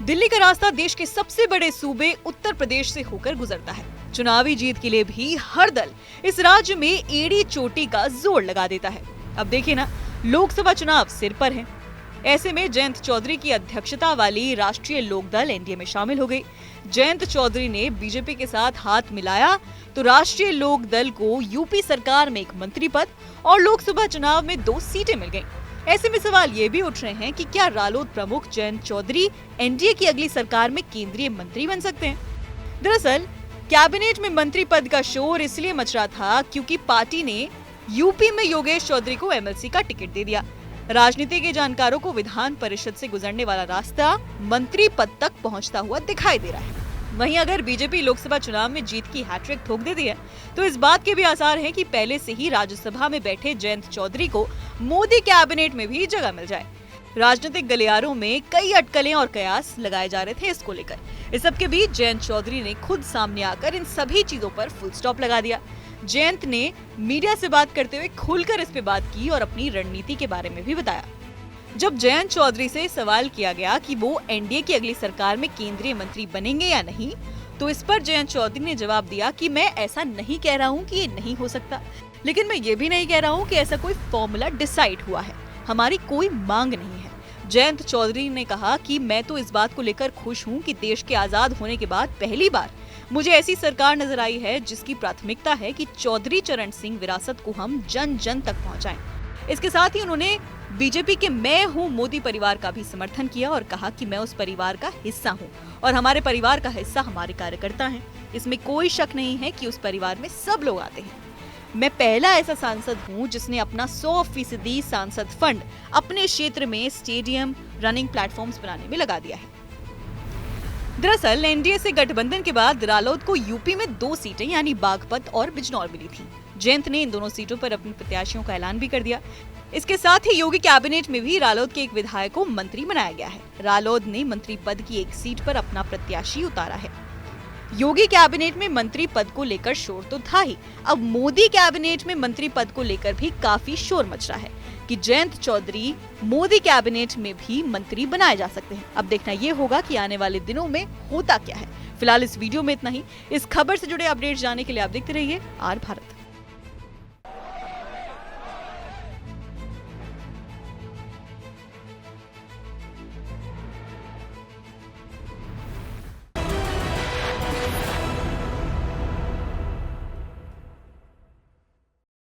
दिल्ली का रास्ता देश के सबसे बड़े सूबे उत्तर प्रदेश से होकर गुजरता है। चुनावी जीत के लिए भी हर दल इस राज्य में एड़ी चोटी का जोर लगा देता है। अब देखिए ना, लोकसभा चुनाव सिर पर है। ऐसे में जयंत चौधरी की अध्यक्षता वाली राष्ट्रीय लोकदल एनडीए में शामिल हो गई। जयंत चौधरी ने बीजेपी के साथ हाथ मिलाया तो राष्ट्रीय लोकदल को यूपी सरकार में एक मंत्री पद और लोकसभा चुनाव में 2 सीटें मिल गईं। ऐसे में सवाल ये भी उठ रहे हैं कि क्या रालोद प्रमुख जयंत चौधरी एनडीए की अगली सरकार में केंद्रीय मंत्री बन सकते हैं। दरअसल कैबिनेट में मंत्री पद का शोर इसलिए मच रहा था क्योंकि पार्टी ने यूपी में योगेश चौधरी को एमएलसी का टिकट दे दिया। राजनीति के जानकारों को विधान परिषद से गुजरने वाला रास्ता मंत्री पद तक पहुंचता हुआ दिखाई दे रहा है। वहीं अगर बीजेपी लोकसभा चुनाव में जीत की हैट्रिक ठोक देती है तो इस बात के भी आसार हैं कि पहले से ही राज्यसभा में बैठे जयंत चौधरी को मोदी कैबिनेट में भी जगह मिल जाए। राजनीतिक गलियारों में कई अटकलें और कयास लगाए जा रहे थे इसको लेकर। इस सब के बीच जयंत चौधरी ने खुद सामने आकर इन सभी चीजों पर फुल स्टॉप लगा दिया। जयंत ने मीडिया से बात करते हुए खुलकर इस पे बात की और अपनी रणनीति के बारे में भी बताया। जब जयंत चौधरी से सवाल किया गया कि वो एनडीए की अगली सरकार में केंद्रीय मंत्री बनेंगे या नहीं, तो इस पर जयंत चौधरी ने जवाब दिया कि मैं ऐसा नहीं कह रहा हूँ कि ये नहीं हो सकता, लेकिन मैं ये भी नहीं कह रहा हूँ कि ऐसा कोई फॉर्मूला डिसाइड हुआ है। हमारी कोई मांग नहीं है। जयंत चौधरी ने कहा कि मैं तो इस बात को लेकर खुश हूँ कि देश के आजाद होने के बाद पहली बार मुझे ऐसी सरकार नजर आई है जिसकी प्राथमिकता है कि चौधरी चरण सिंह विरासत को हम जन जन तक पहुँचाएं। इसके साथ ही उन्होंने बीजेपी के मैं हूं मोदी परिवार का भी समर्थन किया और कहा कि मैं उस परिवार का हिस्सा हूं और हमारे परिवार का हिस्सा हमारे कार्यकर्ता हैं। इसमें कोई शक नहीं है कि उस परिवार में सब लोग आते हैं। मैं पहला ऐसा सांसद हूं जिसने अपना 100% सांसद फंड अपने क्षेत्र में स्टेडियम, रनिंग प्लेटफॉर्म्स बनाने में लगा दिया है। दरअसल एनडीए से गठबंधन के बाद रालोद को यूपी में 2 सीटें यानी बागपत और बिजनौर मिली थी। जयंत ने इन दोनों सीटों पर अपने प्रत्याशियों का ऐलान भी कर दिया। इसके साथ ही योगी कैबिनेट में भी रालोद के एक विधायक को मंत्री बनाया गया है। रालोद ने मंत्री पद की एक सीट पर अपना प्रत्याशी उतारा है। योगी कैबिनेट में मंत्री पद को लेकर शोर तो था ही, अब मोदी कैबिनेट में मंत्री पद को लेकर भी काफी शोर मच रहा है कि जयंत चौधरी मोदी कैबिनेट में भी मंत्री बनाए जा सकते हैं। अब देखना ये होगा कि आने वाले दिनों में होता क्या है। फिलहाल इस वीडियो में इतना ही। इस खबर से जुड़े अपडेट जानने के लिए आप देखते रहिए आर भारत।